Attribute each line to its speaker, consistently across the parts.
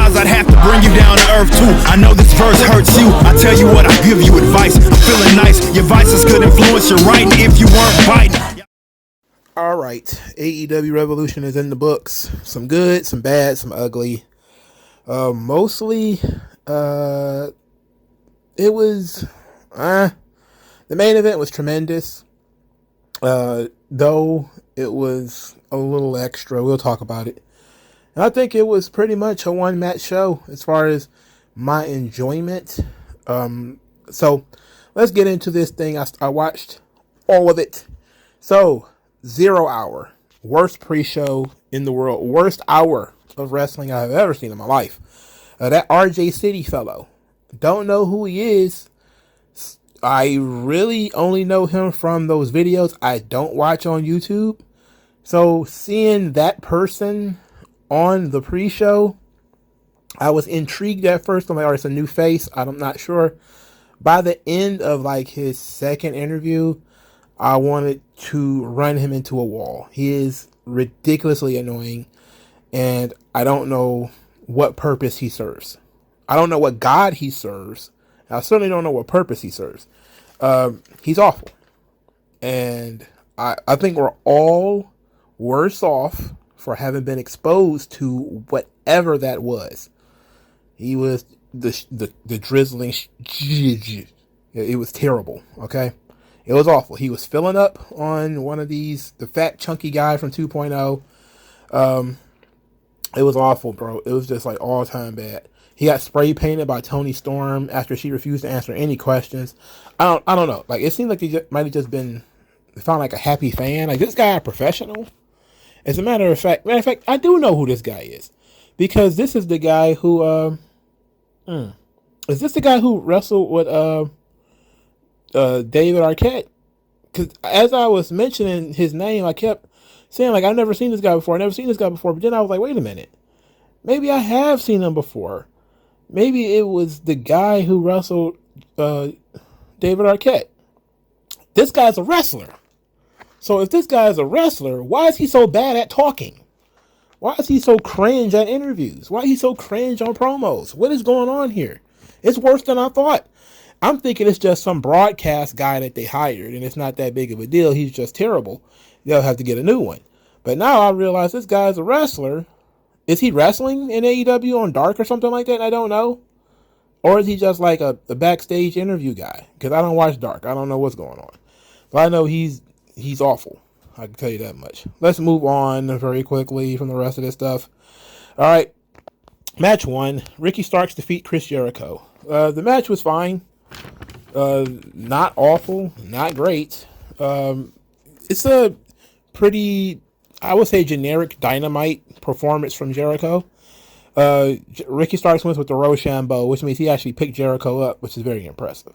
Speaker 1: Sometimes I'd have to bring you down to earth too. I know this verse hurts you. I tell you what, I give you advice. I'm feeling nice. Your vices could influence your writing if you weren't biting.
Speaker 2: All right, AEW Revolution is in the books. Some good, some bad, some ugly. Mostly, it was, the main event was tremendous. Though it was a little extra. We'll talk about it. And I think it was pretty much a one-match show as far as my enjoyment. So let's get into this thing. I watched all of it. So 0 hour, worst pre-show in the world, worst hour of wrestling I've ever seen in my life. That RJ City fellow, don't know who he is. I really only know him from those videos I don't watch on YouTube. So seeing that person on the pre-show, I was intrigued at first. I'm like, all right, it's a new face. I'm not sure. By the end of like his second interview, I wanted to run him into a wall. He is ridiculously annoying, and I don't know what purpose he serves. I don't know what God he serves. I certainly don't know what purpose he serves. He's awful. And I think we're all worse off for having been exposed to whatever that was. He was the drizzling. It was terrible, okay? It was awful. He was filling up on one of these, the fat, chunky guy from 2.0. It was awful, bro. It was just like all time bad. He got spray painted by Toni Storm after she refused to answer any questions. I don't know. Like, it seemed like he might have just been found like a happy fan. Like, this guy a professional. As a matter of fact, I do know who this guy is, because this is the guy who is this the guy who wrestled with David Arquette? Because as I was mentioning his name, I kept saying, like, I've never seen this guy before. But then I was like, wait a minute. Maybe I have seen him before. Maybe it was the guy who wrestled David Arquette. This guy's a wrestler. So if this guy is a wrestler, why is he so bad at talking? Why is he so cringe at interviews? Why is he so cringe on promos? What is going on here? It's worse than I thought. I'm thinking it's just some broadcast guy that they hired, and it's not that big of a deal. He's just terrible. They'll have to get a new one. But now I realize this guy's a wrestler. Is he wrestling in AEW on Dark or something like that? I don't know. Or is he just like a backstage interview guy? Because I don't watch Dark. I don't know what's going on. But I know he's awful. I can tell you that much. Let's move on very quickly from the rest of this stuff. All right. Match 1. Ricky Starks defeat Chris Jericho. The match was fine. Not awful. Not great. It's a pretty, I would say, generic Dynamite performance from Jericho. Ricky Starks wins with the Rochambeau, which means he actually picked Jericho up, which is very impressive.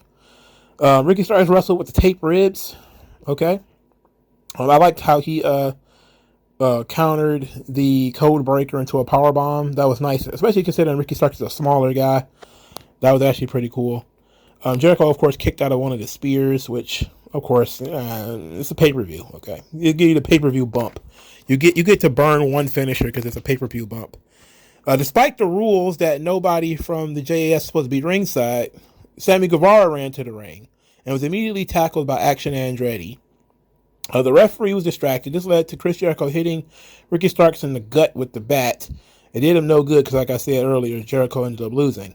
Speaker 2: Ricky Starks wrestled with the tape ribs. Okay. I liked how he countered the code breaker into a power bomb. That was nice, especially considering Ricky Starks is a smaller guy. That was actually pretty cool. Jericho, of course, kicked out of one of the spears, which, of course, it's a pay-per-view. Okay, you give you the pay-per-view bump. You get to burn one finisher because it's a pay-per-view bump. Despite the rules that nobody from the JAS is supposed to be ringside, Sammy Guevara ran to the ring and was immediately tackled by Action Andretti. The referee was distracted. This led to Chris Jericho hitting Ricky Starks in the gut with the bat. It did him no good because, like I said earlier, Jericho ended up losing.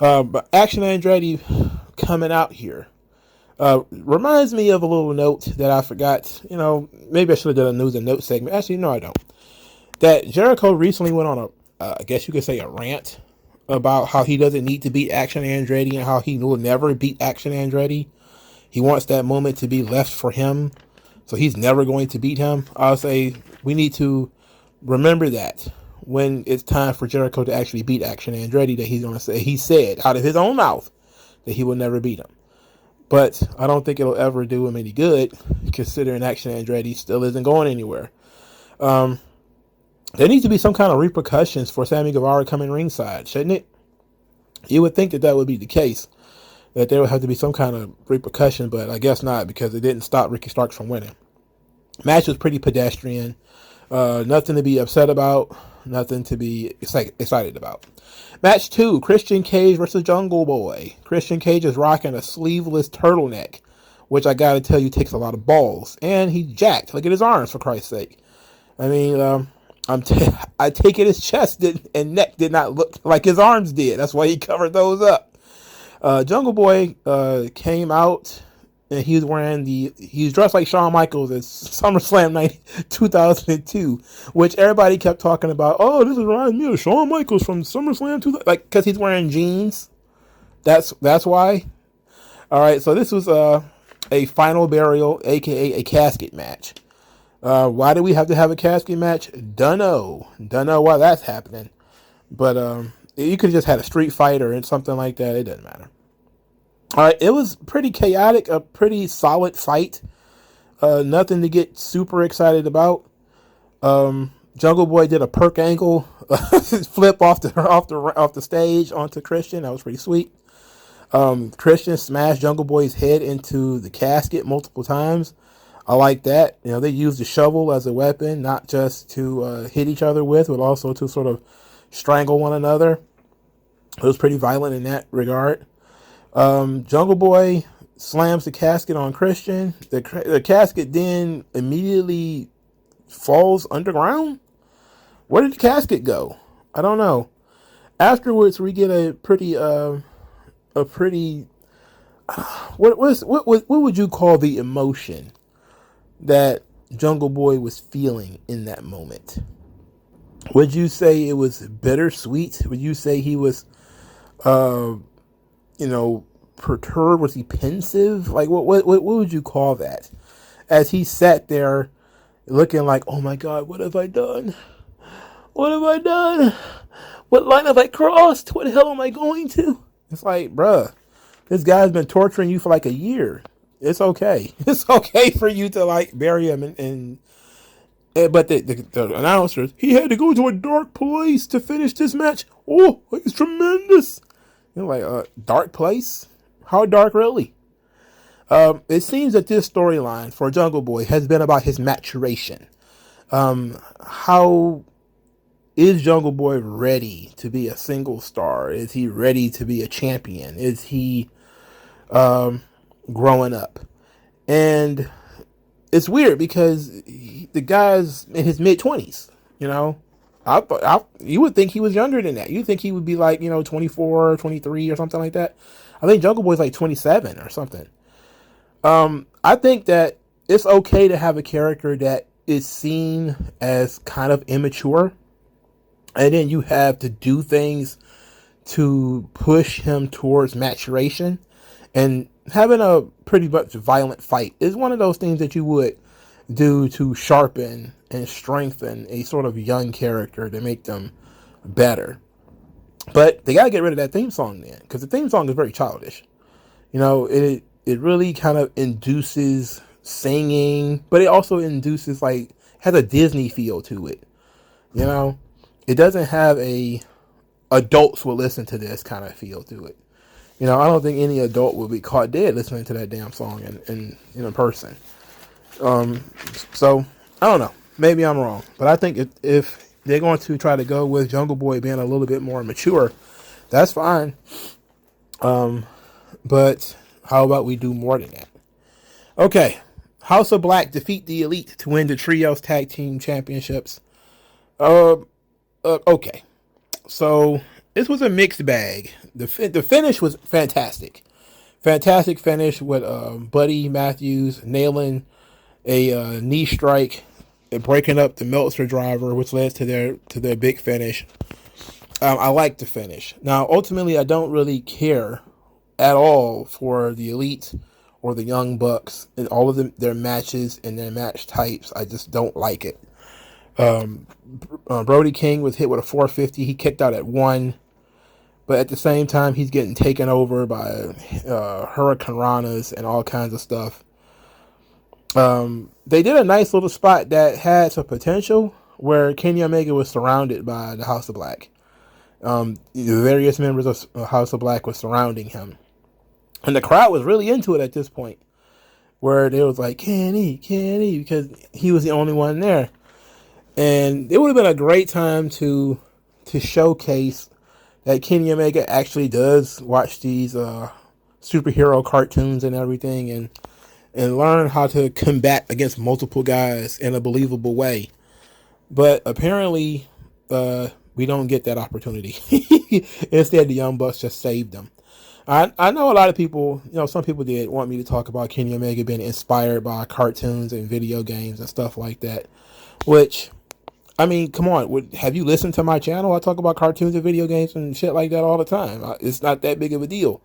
Speaker 2: But Action Andretti coming out here reminds me of a little note that I forgot. You know, maybe I should have done a news and note segment. Actually, no, I don't. That Jericho recently went on I guess you could say a rant about how he doesn't need to beat Action Andretti and how he will never beat Action Andretti. He wants that moment to be left for him. So he's never going to beat him. I'll say we need to remember that when it's time for Jericho to actually beat Action Andretti, that he's going to say, he said out of his own mouth that he will never beat him. But I don't think it'll ever do him any good, considering Action Andretti still isn't going anywhere. There needs to be some kind of repercussions for Sammy Guevara coming ringside, shouldn't it? You would think that would be the case, that there would have to be some kind of repercussion, but I guess not, because it didn't stop Ricky Starks from winning. Match was pretty pedestrian. Nothing to be upset about. Nothing to be excited about. Match 2, Christian Cage versus Jungle Boy. Christian Cage is rocking a sleeveless turtleneck, which I gotta tell you takes a lot of balls. And he's jacked. Look at his arms, for Christ's sake. I mean, I take it his chest and neck did not look like his arms did. That's why he covered those up. Jungle Boy came out and he was dressed like Shawn Michaels at SummerSlam 2002, which everybody kept talking about. Oh, this reminds me of Shawn Michaels from SummerSlam 2000, like because he's wearing jeans. That's why. All right, so this was a final burial, aka a casket match. Why do we have to have a casket match? Dunno why that's happening. But you could have just had a street fight or something like that. It doesn't matter. All right, it was pretty chaotic, a pretty solid fight. Nothing to get super excited about. Jungle Boy did a perk angle flip off the stage onto Christian. That was pretty sweet. Christian smashed Jungle Boy's head into the casket multiple times. I like that. You know, they used the shovel as a weapon, not just to hit each other with, but also to sort of strangle one another. It was pretty violent in that regard. Jungle Boy slams the casket on Christian. The casket then immediately falls underground. Where did the casket go? I don't know. Afterwards, we get a pretty what would you call the emotion that Jungle Boy was feeling in that moment? Would you say it was bittersweet? Would you say he was, perturbed? Was he pensive? Like, what would you call that? As he sat there looking like, oh my God, what have I done? What have I done? What line have I crossed? What the hell am I going to? It's like, bruh, this guy's been torturing you for like a year. It's okay. It's okay for you to like bury him but the announcers, he had to go to a dark place to finish this match. Oh, it's tremendous. You're like, dark place? How dark, really? It seems that this storyline for Jungle Boy has been about his maturation. How is Jungle Boy ready to be a single star? Is he ready to be a champion? Is he growing up? And it's weird because the guy's in his mid-20s, you know. You would think he was younger than that. You'd think he would be like, 24, 23 or something like that. I think Jungle Boy's like 27 or something. I think that it's okay to have a character that is seen as kind of immature, and then you have to do things to push him towards maturation. And having a pretty much violent fight is one of those things that you would do to sharpen and strengthen a sort of young character to make them better. But they got to get rid of that theme song then, because the theme song is very childish. It really kind of induces singing, but it also induces has a Disney feel to it. It doesn't have a adults will listen to this kind of feel to it. I don't think any adult will be caught dead listening to that damn song in person. So I don't know. Maybe I'm wrong, but I think if they're going to try to go with Jungle Boy being a little bit more mature, that's fine. But how about we do more than that? Okay. House of Black defeat the Elite to win the Trios Tag Team Championships. Okay. So this was a mixed bag. The finish was fantastic. Fantastic finish with Buddy Matthews nailing a knee strike and breaking up the Meltzer driver, which led to their big finish. I like the finish. Now, ultimately, I don't really care at all for the Elite or the Young Bucks and all of their matches and their match types. I just don't like it. Brody King was hit with a 450. He kicked out at 1. But at the same time, he's getting taken over by Hurricane Ranas and all kinds of stuff. They did a nice little spot that had some potential where Kenny Omega was surrounded by the House of Black. The various members of House of Black were surrounding him. And the crowd was really into it at this point, where they was like, Kenny, because he was the only one there. And it would have been a great time to showcase that Kenny Omega actually does watch these superhero cartoons and everything, and learn how to combat against multiple guys in a believable way. But apparently, we don't get that opportunity. Instead, the Young Bucks just saved them. I know a lot of people, some people did want me to talk about Kenny Omega being inspired by cartoons and video games and stuff like that. Which, I mean, come on. Have you listened to my channel? I talk about cartoons and video games and shit like that all the time. It's not that big of a deal.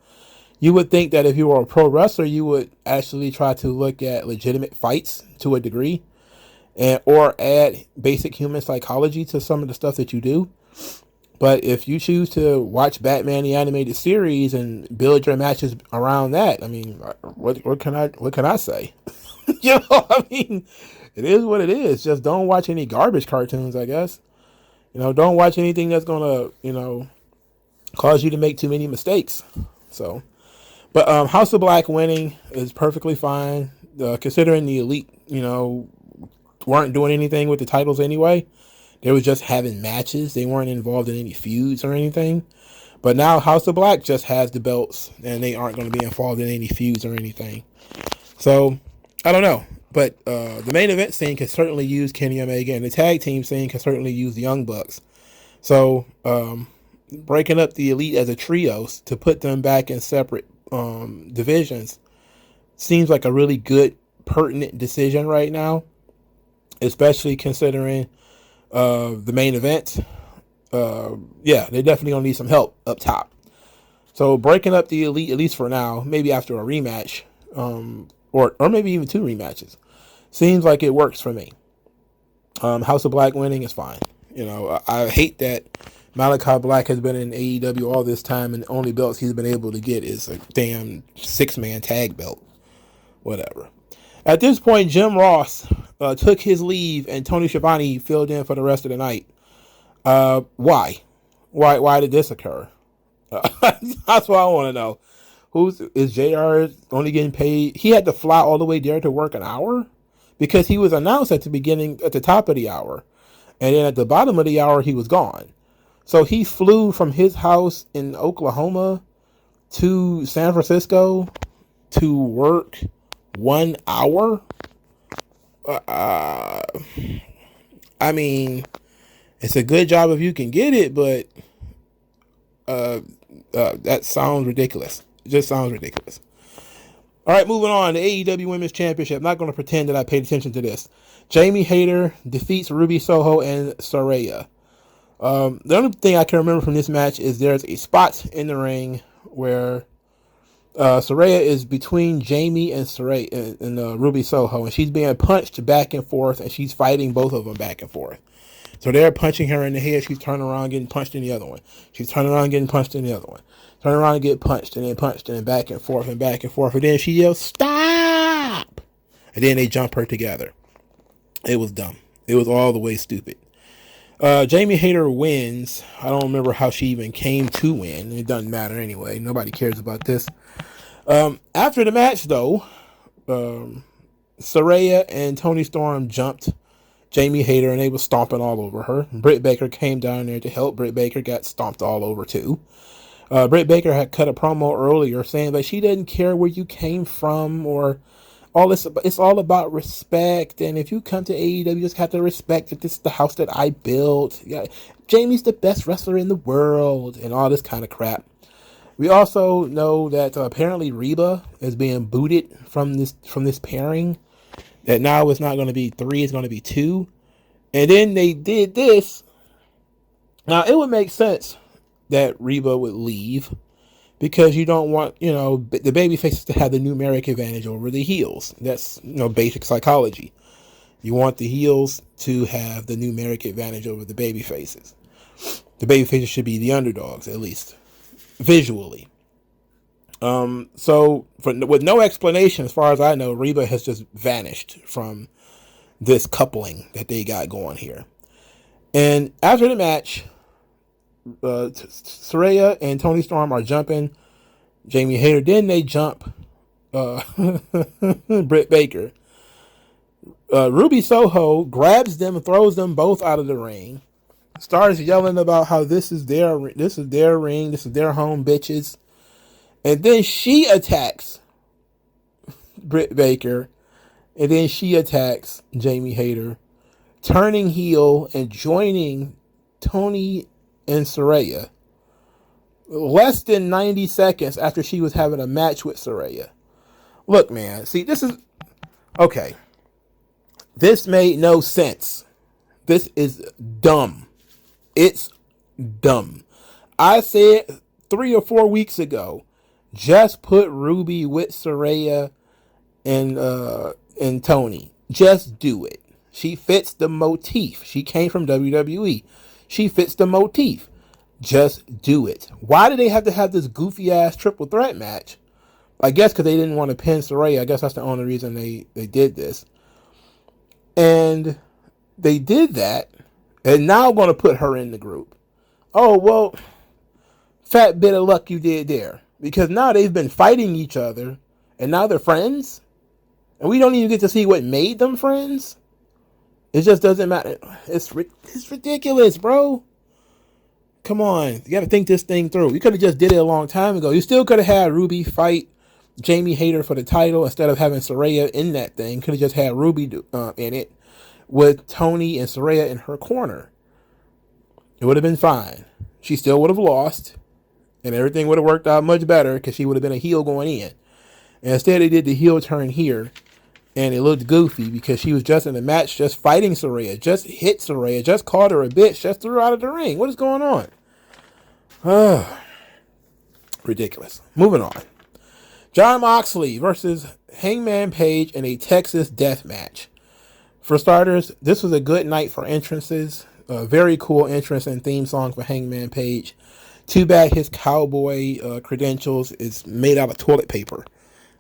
Speaker 2: You would think that if you were a pro wrestler, you would actually try to look at legitimate fights to a degree, or add basic human psychology to some of the stuff that you do. But if you choose to watch Batman the Animated Series and build your matches around that, I mean, what can I say? I mean, it is what it is. Just don't watch any garbage cartoons, I guess. Don't watch anything that's gonna, cause you to make too many mistakes. So, but House of Black winning is perfectly fine, considering the Elite, weren't doing anything with the titles anyway. They were just having matches. They weren't involved in any feuds or anything. But now House of Black just has the belts, and they aren't going to be involved in any feuds or anything. So, I don't know. But the main event scene can certainly use Kenny Omega, and the tag team scene can certainly use the Young Bucks. So, breaking up the Elite as a trio to put them back in separate divisions seems like a really good, pertinent decision right now, especially considering the main event. They definitely gonna need some help up top. So breaking up the Elite, at least for now, maybe after a rematch, or maybe even 2 rematches, seems like it works for me. House of Black winning is fine. I hate that Malachi Black has been in AEW all this time, and the only belts he's been able to get is a damn 6-man tag belt. Whatever. At this point, Jim Ross took his leave, and Tony Schiavone filled in for the rest of the night. Why? Why did this occur? That's what I want to know. Is JR only getting paid? He had to fly all the way there to work an hour? Because he was announced at the top of the hour. And then at the bottom of the hour, he was gone. So he flew from his house in Oklahoma to San Francisco to work 1 hour. I mean, it's a good job if you can get it, but that sounds ridiculous. It just sounds ridiculous. All right, moving on. The AEW Women's Championship. I'm not going to pretend that I paid attention to this. Jamie Hayter defeats Ruby Soho and Saraya. The only thing I can remember from this match is there's a spot in the ring where Saraya is between Jamie and Saraya and Ruby Soho, and she's being punched back and forth, and she's fighting both of them back and forth. So they're punching her in the head. She's turning around, getting punched in the other one. She's turning around, getting punched in the other one. Turn around and get punched, and then punched, and then back and forth and back and forth. And then she yells, "Stop!" And then they jump her together. It was dumb. It was all the way stupid. Jamie Hayter wins. I don't remember how she even came to win. It doesn't matter anyway. Nobody cares about this. After the match, though, Saraya and Toni Storm jumped Jamie Hayter, and they were stomping all over her. Britt Baker came down there to help. Britt Baker got stomped all over, too. Britt Baker had cut a promo earlier saying that she doesn't care where you came from or all this. It's all about respect. And if you come to AEW, you just have to respect that this is the house that I built. Yeah, Jamie's the best wrestler in the world and all this kind of crap. We also know that apparently Reba is being booted from this pairing. That now it's not going to be 3, it's going to be 2. And then they did this. Now, it would make sense that Reba would leave because you don't want, the baby faces to have the numeric advantage over the heels. That's, basic psychology. You want the heels to have the numeric advantage over the baby faces. The baby faces should be the underdogs, at least visually. So with no explanation, as far as I know, Reba has just vanished from this coupling that they got going here. And after the match, Saraya and Toni Storm are jumping Jamie Hayter. Then they jump Britt Baker. Ruby Soho grabs them, throws them both out of the ring, starts yelling about how this is their ring, this is their home, bitches. And then she attacks Britt Baker, and then she attacks Jamie Hayter, turning heel and joining Tony and Saraya less than 90 seconds after she was having a match with Saraya. Look, man, see, this is okay. This made no sense. This is dumb. It's dumb. I said 3 or 4 weeks ago, just put Ruby with Saraya and Tony. Just do it. She fits the motif. She came from WWE. She fits the motif. Just do it. Why do they have to have this goofy ass triple threat match? I guess because they didn't want to pin Saraya. I guess that's the only reason they did this. And they did that, and now I'm going to put her in the group. Oh, well, fat bit of luck you did there. Because now they've been fighting each other, and now they're friends? And we don't even get to see what made them friends? It just doesn't matter. It's ridiculous, bro. Come on. You got to think this thing through. You could have just did it a long time ago. You still could have had Ruby fight Jamie Hayter for the title instead of having Saraya in that thing. Could have just had Ruby in it with Tony and Saraya in her corner. It would have been fine. She still would have lost, and everything would have worked out much better because she would have been a heel going in. And instead, they did the heel turn here, and it looked goofy because she was just in the match, just fighting Saraya, just hit Saraya, just called her a bitch, just threw her out of the ring. What is going on? Ridiculous. Moving on. Jon Moxley versus Hangman Page in a Texas death match. For starters, this was a good night for entrances. A very cool entrance and theme song for Hangman Page. Too bad his cowboy credentials is made out of toilet paper.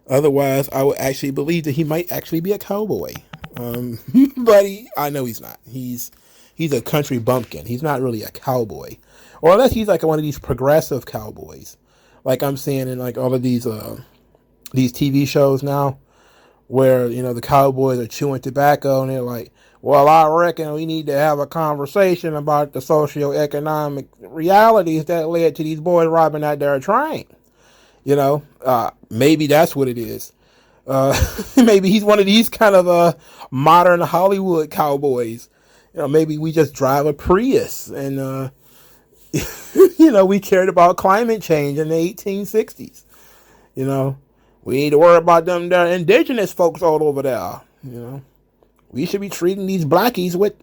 Speaker 2: Otherwise, I would actually believe that he might actually be a cowboy. But I know he's not. He's a country bumpkin. He's not really a cowboy. Or unless he's like one of these progressive cowboys. Like I'm seeing in like all of these TV shows now, where, you know, the cowboys are chewing tobacco and they're like, well, I reckon we need to have a conversation about the socioeconomic realities that led to these boys robbing out their train. You know, maybe that's what it is. Maybe he's one of these kind of modern Hollywood cowboys. You know, maybe we just drive a Prius and, you know, we cared about climate change in the 1860s. You know, we need to worry about them there indigenous folks all over there. You know, we should be treating these blackies with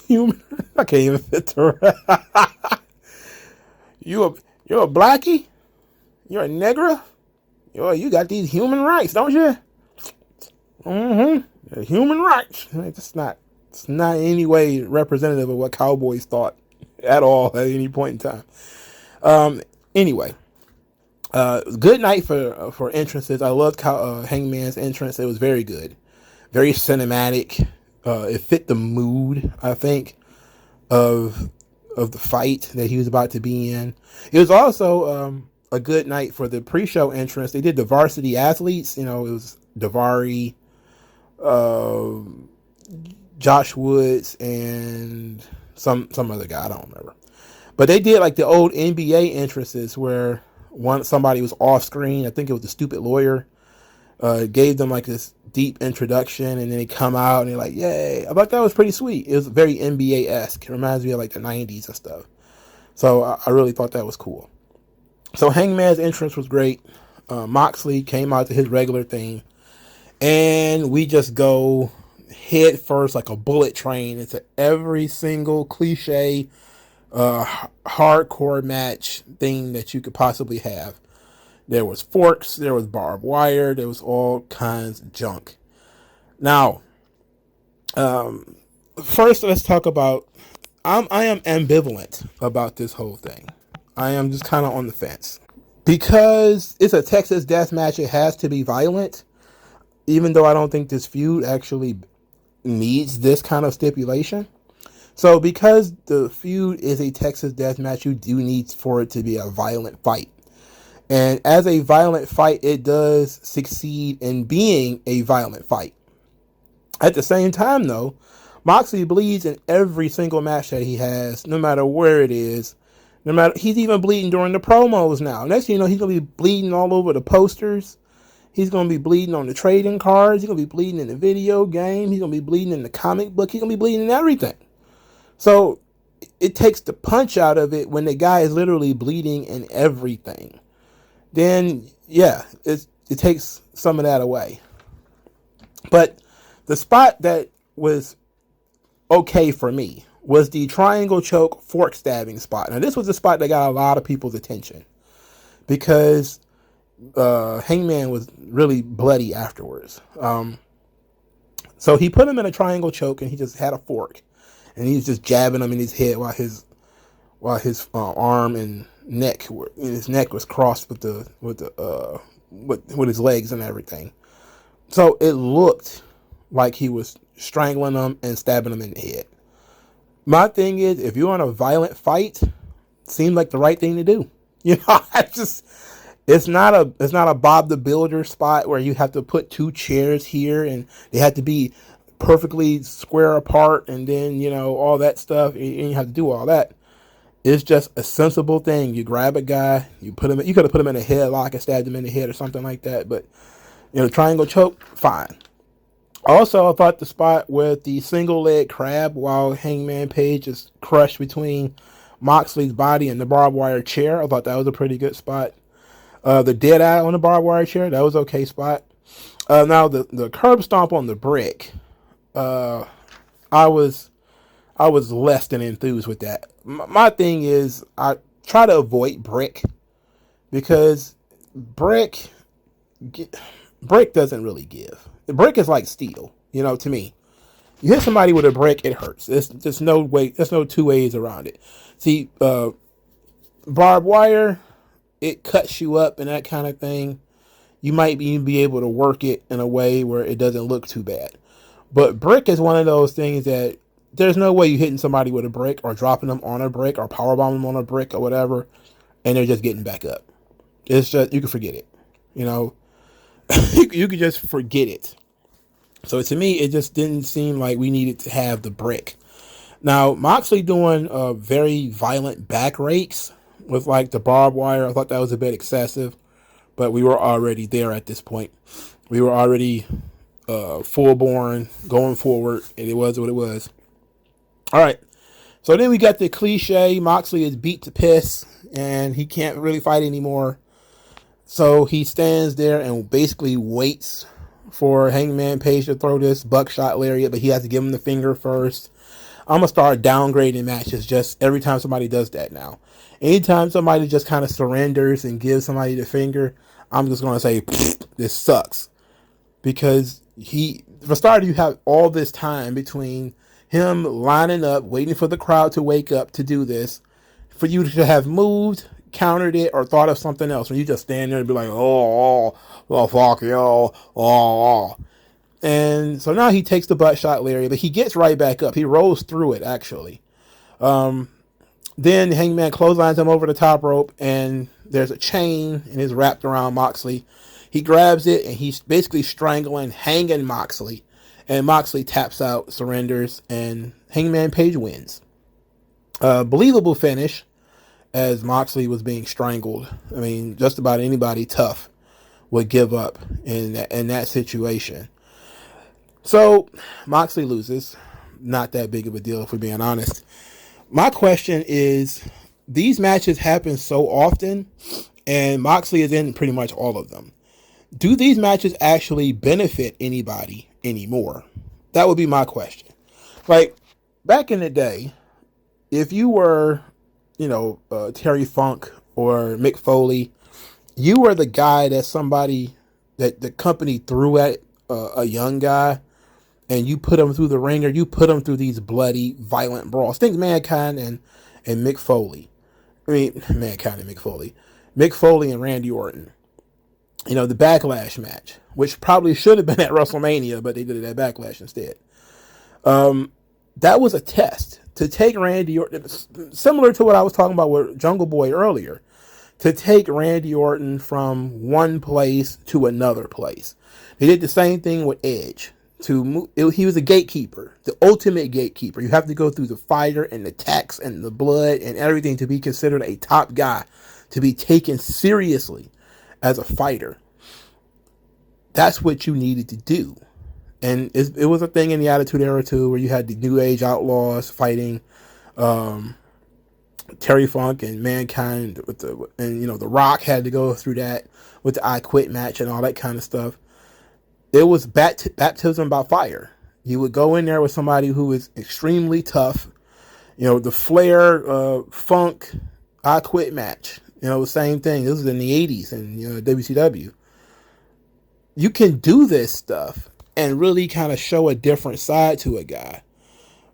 Speaker 2: human. I can't even fit the. You're a blackie. You're a negra. You got these human rights, don't you? Mm-hmm. Human rights. It's not in any way representative of what cowboys thought at all at any point in time. Anyway. Good night for entrances. I loved Hangman's entrance. It was very good, very cinematic. It fit the mood, I think, of the fight that he was about to be in. It was also a good night for the pre-show entrance. They did the varsity athletes. You know, it was Davari, Josh Woods, and some other guy. I don't remember. But they did like the old NBA entrances where somebody was off screen. I think it was the stupid lawyer. Gave them like this deep introduction, and then they come out and they're like, yay. I thought that was pretty sweet. It was very NBA-esque. It reminds me of like the 90s and stuff. So I really thought that was cool. So Hangman's entrance was great. Moxley came out to his regular theme, and we just go head first like a bullet train into every single cliche hardcore match thing that you could possibly have. There was forks, there was barbed wire, there was all kinds of junk. Now, first let's talk about, I am ambivalent about this whole thing. I am just kind of on the fence. Because it's a Texas death match, it has to be violent. Even though I don't think this feud actually needs this kind of stipulation. So because the feud is a Texas death match, you do need for it to be a violent fight. And as a violent fight, it does succeed in being a violent fight. At the same time, though, Moxley bleeds in every single match that he has, no matter where it is. No matter, he's even bleeding during the promos now. Next thing you know, he's gonna be bleeding all over the posters. He's gonna be bleeding on the trading cards. He's gonna be bleeding in the video game. He's gonna be bleeding in the comic book. He's gonna be bleeding in everything. So it takes the punch out of it when the guy is literally bleeding in everything. Then yeah, it takes some of that away. But the spot that was okay for me was the triangle choke fork stabbing spot. Now this was the spot that got a lot of people's attention because Hangman was really bloody afterwards. So he put him in a triangle choke and he just had a fork and he was just jabbing him in his head while his arm and his neck was crossed with his legs and everything. So it looked like he was strangling him and stabbing him in the head. My thing is, if you're in a violent fight, it seems like the right thing to do. You know, it's not a Bob the Builder spot where you have to put two chairs here and they have to be perfectly square apart and then, you know, all that stuff, and you have to do all that. It's just a sensible thing. You grab a guy, you could have put him in a headlock and stabbed him in the head or something like that, but, you know, triangle choke, fine. Also, I thought the spot with the single leg crab while Hangman Page is crushed between Moxley's body and the barbed wire chair, I thought that was a pretty good spot. The dead eye on the barbed wire chair, that was an okay spot. Now the curb stomp on the brick, I was less than enthused with that. My thing is, I try to avoid brick because brick doesn't really give. The brick is like steel, you know, to me. You hit somebody with a brick, it hurts. There's no way, there's no two ways around it. See, barbed wire, it cuts you up and that kind of thing. You might even be able to work it in a way where it doesn't look too bad. But brick is one of those things that there's no way you're hitting somebody with a brick or dropping them on a brick or powerbombing them on a brick or whatever, and they're just getting back up. It's just, you can forget it. You know, you can just forget it. So to me, it just didn't seem like we needed to have the brick. Now, Moxley doing very violent back rakes with like the barbed wire, I thought that was a bit excessive, but we were already there at this point. We were already full-born, going forward, and it was what it was. All right, so then we got the cliche, Moxley is beat to piss, and he can't really fight anymore. So he stands there and basically waits for Hangman Page to throw this buckshot lariat, but he has to give him the finger first. I'm going to start downgrading matches just every time somebody does that now. Anytime somebody just kind of surrenders and gives somebody the finger, I'm just going to say, this sucks. Because for starters, you have all this time between him lining up, waiting for the crowd to wake up to do this, for you to have moved, countered it, or thought of something else. When you just stand there and be like, oh, fuck yo, oh. And so now he takes the butt shot lariat, but he gets right back up. He rolls through it, actually. Then Hangman clotheslines him over the top rope, and there's a chain, and it's wrapped around Moxley. He grabs it, and he's basically hanging Moxley. And Moxley taps out, surrenders, and Hangman Page wins. Believable finish, as Moxley was being strangled. I mean, just about anybody tough would give up in that situation. So, Moxley loses. Not that big of a deal, if we're being honest. My question is, these matches happen so often, and Moxley is in pretty much all of them. Do these matches actually benefit anybody anymore? That would be my question. Like, back in the day, if you were, Terry Funk or Mick Foley, you were the guy that the company threw at a young guy, and you put him through the ringer, you put him through these bloody, violent brawls. Think Mankind and Mick Foley. I mean, Mankind and Mick Foley. Mick Foley and Randy Orton. The Backlash match, which probably should have been at WrestleMania, but they did it at Backlash instead. That was a test to take Randy Orton, similar to what I was talking about with Jungle Boy earlier, to take Randy Orton from one place to another place. They did the same thing with Edge. He was a gatekeeper, the ultimate gatekeeper. You have to go through the fire and the tax and the blood and everything to be considered a top guy, to be taken seriously as a fighter. That's what you needed to do. And it was a thing in the Attitude Era too, where you had the New Age Outlaws fighting Terry Funk and Mankind The Rock had to go through that with the I Quit match and all that kind of stuff. It was baptism by fire. You would go in there with somebody who was extremely tough. The Flair Funk I Quit match. The same thing. This was in the 80s in WCW. You can do this stuff and really kind of show a different side to a guy.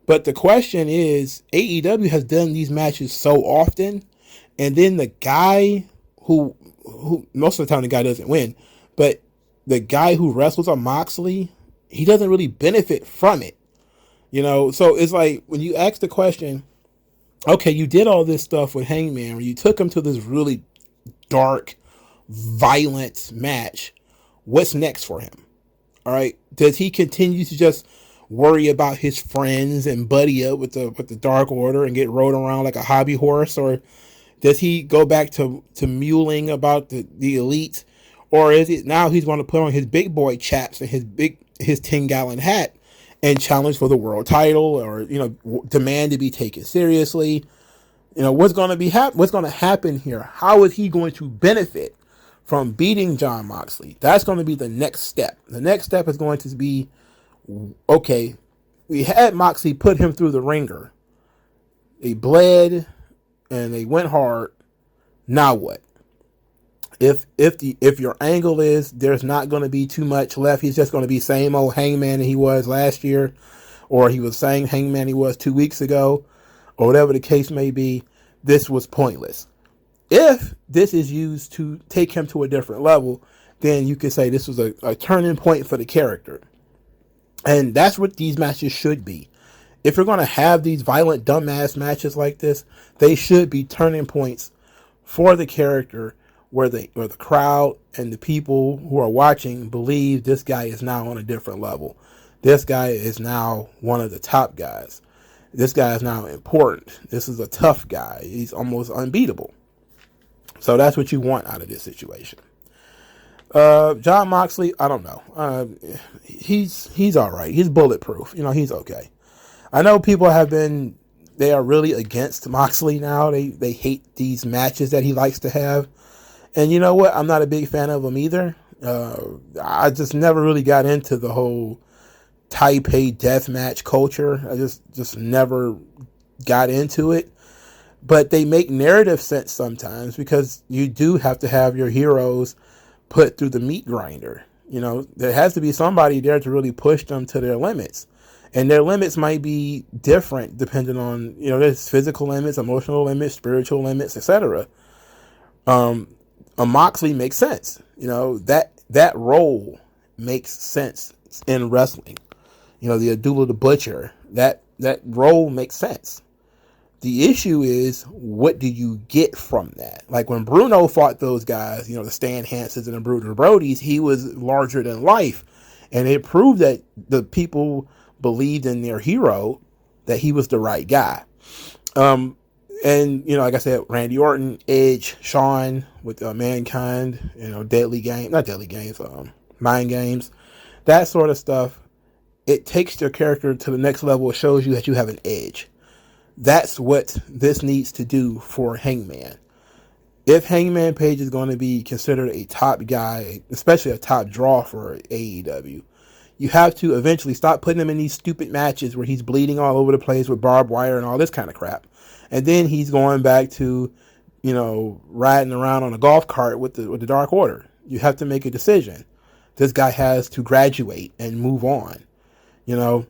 Speaker 2: But the question is, AEW has done these matches so often, and then the guy who most of the time the guy doesn't win, but the guy who wrestles on Moxley, he doesn't really benefit from it. So it's like when you ask the question, okay, you did all this stuff with Hangman, where you took him to this really dark, violent match. What's next for him? All right. Does he continue to just worry about his friends and buddy up with the Dark Order and get rode around like a hobby horse? Or does he go back to muling about the elite? Or is it now he's going to put on his big boy chaps and his 10-gallon hat and challenge for the world title, or, demand to be taken seriously? What's going to happen here? How is he going to benefit from beating Jon Moxley? That's going to be the next step. The next step is going to be, okay, we had Moxley put him through the ringer. They bled and they went hard. Now what? If your angle is there's not going to be too much left, he's just going to be same old Hangman that he was last year, or he was same Hangman he was 2 weeks ago, or whatever the case may be, this was pointless. If this is used to take him to a different level, then you could say this was a turning point for the character. And that's what these matches should be. If you're going to have these violent, dumbass matches like this, they should be turning points for the character, where the crowd and the people who are watching believe this guy is now on a different level. This guy is now one of the top guys. This guy is now important. This is a tough guy. He's almost unbeatable. So that's what you want out of this situation. Jon Moxley, I don't know. He's all right. He's bulletproof. He's okay. I know people they are really against Moxley now. They hate these matches that he likes to have. And you know what? I'm not a big fan of him either. I just never really got into the whole Taipei deathmatch culture. I just never got into it. But they make narrative sense sometimes, because you do have to have your heroes put through the meat grinder. There has to be somebody there to really push them to their limits. And their limits might be different depending on, there's physical limits, emotional limits, spiritual limits, etc. A Moxley makes sense. That role makes sense in wrestling. The Abdullah the Butcher, that role makes sense. The issue is, what do you get from that? Like when Bruno fought those guys, the Stan Hansons and the Bruder Brodies, he was larger than life. And it proved that the people believed in their hero, that he was the right guy. And, like I said, Randy Orton, Edge, Shawn with Mankind, Mind Games, that sort of stuff. It takes your character to the next level. It shows you that you have an edge. That's what this needs to do for Hangman. If Hangman Page is going to be considered a top guy, especially a top draw for AEW, you have to eventually stop putting him in these stupid matches where he's bleeding all over the place with barbed wire and all this kind of crap. And then he's going back to, riding around on a golf cart with the Dark Order. You have to make a decision. This guy has to graduate and move on, And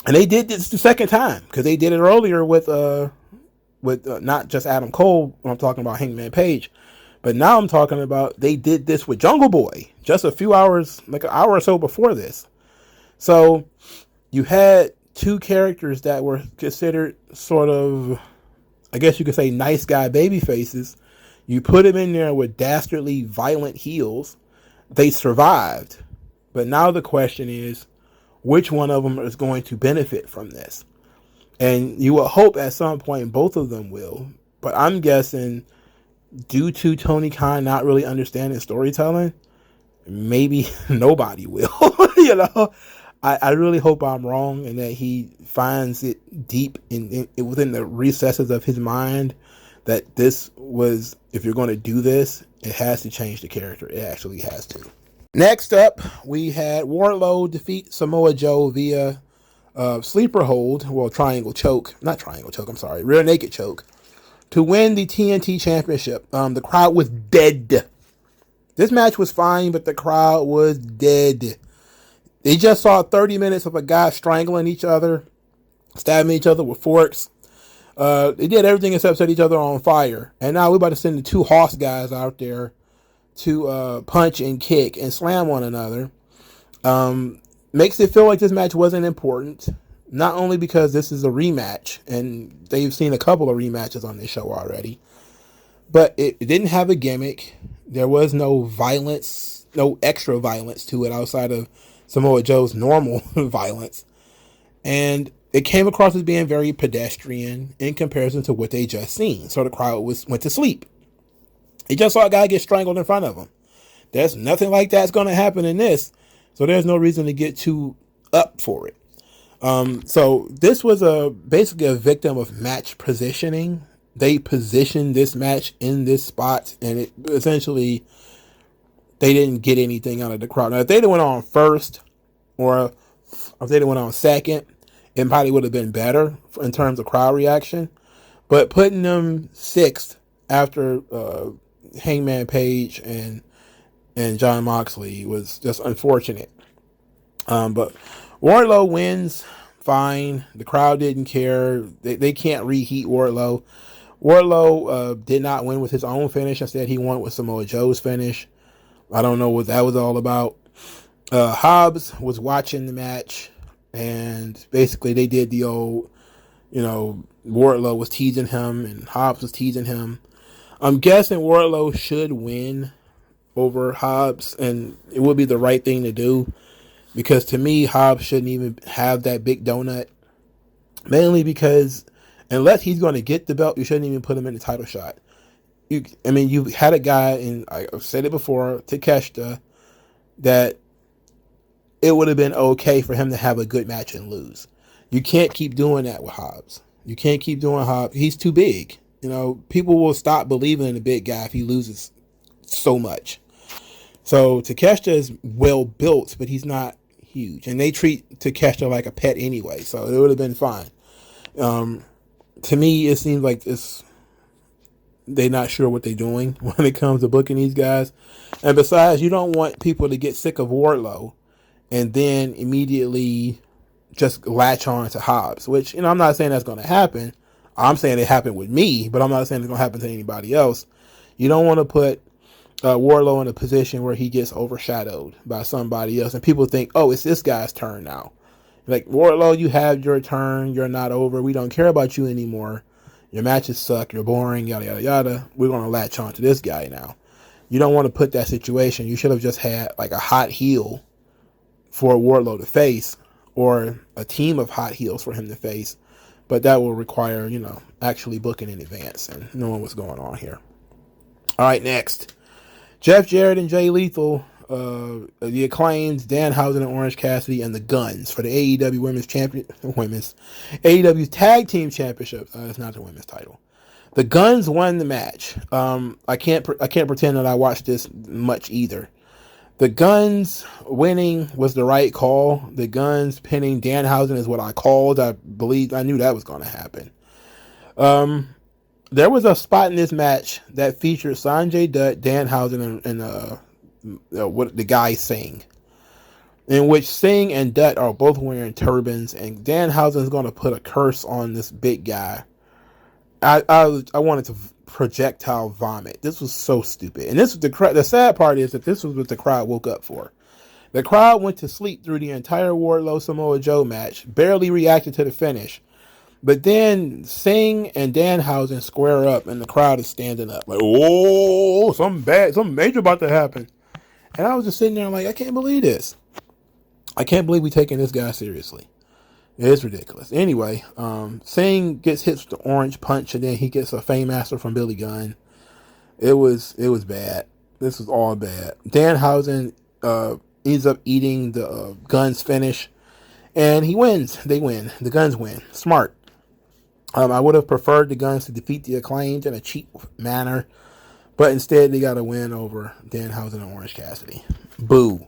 Speaker 2: they did this the second time, because they did it earlier with not just Adam Cole when I'm talking about Hangman Page, but now I'm talking about they did this with Jungle Boy just a few hours, like an hour or so before this. So you had two characters that were considered sort of, I guess you could say, nice guy baby faces. You put them in there with dastardly violent heels. They survived. But now the question is, which one of them is going to benefit from this. And you will hope at some point both of them will. But I'm guessing due to Tony Khan not really understanding storytelling, maybe nobody will. I really hope I'm wrong and that he finds it deep within the recesses of his mind that this was, if you're going to do this, it has to change the character. It actually has to. Next up, we had Wardlow defeat Samoa Joe via sleeper hold, triangle choke, not triangle choke, I'm sorry, rear naked choke, to win the TNT Championship. The crowd was dead. This match was fine, but the crowd was dead. They just saw 30 minutes of a guy strangling each other, stabbing each other with forks. They did everything except set each other on fire. And now we're about to send the two horse guys out there to punch and kick and slam one another. Makes it feel like this match wasn't important. Not only because this is a rematch, and they've seen a couple of rematches on this show already, but it didn't have a gimmick. There was no violence, no extra violence to it outside of Samoa Joe's normal violence. And it came across as being very pedestrian in comparison to what they just seen. So the crowd went to sleep. They just saw a guy get strangled in front of them. There's nothing like that's going to happen in this. So there's no reason to get too up for it. So this was basically a victim of match positioning. They positioned this match in this spot, and it essentially, they didn't get anything out of the crowd. Now, if they'd went on first, or if they'd went on second, it probably would have been better in terms of crowd reaction. But putting them sixth after Hangman Page and Jon Moxley was just unfortunate. But Wardlow wins fine. The crowd didn't care. They can't reheat Wardlow. Wardlow did not win with his own finish. Instead, he won with Samoa Joe's finish. I don't know what that was all about. Hobbs was watching the match, and basically they did the old, Wardlow was teasing him, and Hobbs was teasing him. I'm guessing Wardlow should win over Hobbs, and it would be the right thing to do, because to me, Hobbs shouldn't even have that big donut. Mainly because unless he's going to get the belt, you shouldn't even put him in the title shot. You had a guy, and I've said it before, Takeshita, that it would have been okay for him to have a good match and lose. You can't keep doing that with Hobbs. You can't keep doing Hobbs. He's too big. People will stop believing in the big guy if he loses so much. So Takeshita is well built, but he's not huge. And they treat Takeshita like a pet anyway, so it would have been fine. To me, it seems like they're not sure what they're doing when it comes to booking these guys. And besides, you don't want people to get sick of Wardlow and then immediately just latch on to Hobbs, which, I'm not saying that's going to happen. I'm saying it happened with me, but I'm not saying it's going to happen to anybody else. You don't want to put Wardlow in a position where he gets overshadowed by somebody else and people think, oh, it's this guy's turn now. Like, Wardlow, you have your turn. You're not over. We don't care about you anymore. Your matches suck. You're boring, yada, yada, yada. We're going to latch on to this guy now. You don't want to put that situation. You should have just had like a hot heel for Wardlow to face, or a team of hot heels for him to face. But that will require, actually booking in advance and knowing what's going on here. All right, next. Jeff Jarrett and Jay Lethal, the Acclaimed, Danhausen and Orange Cassidy, and the Guns for the AEW AEW's Tag Team Championship. It's not the women's title. The Guns won the match. I can't pretend that I watched this much either. The Guns winning was the right call. The Guns pinning Danhausen is what I called. I knew that was going to happen. There was a spot in this match that featured Sanjay Dutt, Danhausen, and what the guy Singh, in which Singh and Dutt are both wearing turbans, and Danhausen is going to put a curse on this big guy. I wanted to projectile vomit. This was so stupid. And this was the sad part is that this was what the crowd woke up for. The crowd went to sleep through the entire Wardlow Samoa Joe match, barely reacted to the finish. But then Singh and Danhausen square up, and the crowd is standing up like, "Oh, something major about to happen." And I was just sitting there like, I can't believe this. I can't believe we're taking this guy seriously. It is ridiculous. Anyway, Singh gets hit with the orange punch, and then he gets a Faymaster from Billy Gunn. It was bad. This was all bad. Danhausen ends up eating the Gunn's finish, and he wins. They win. The Guns win. Smart. I would have preferred the Guns to defeat the Acclaimed in a cheap manner, but instead they got a win over Danhausen and Orange Cassidy. Boo.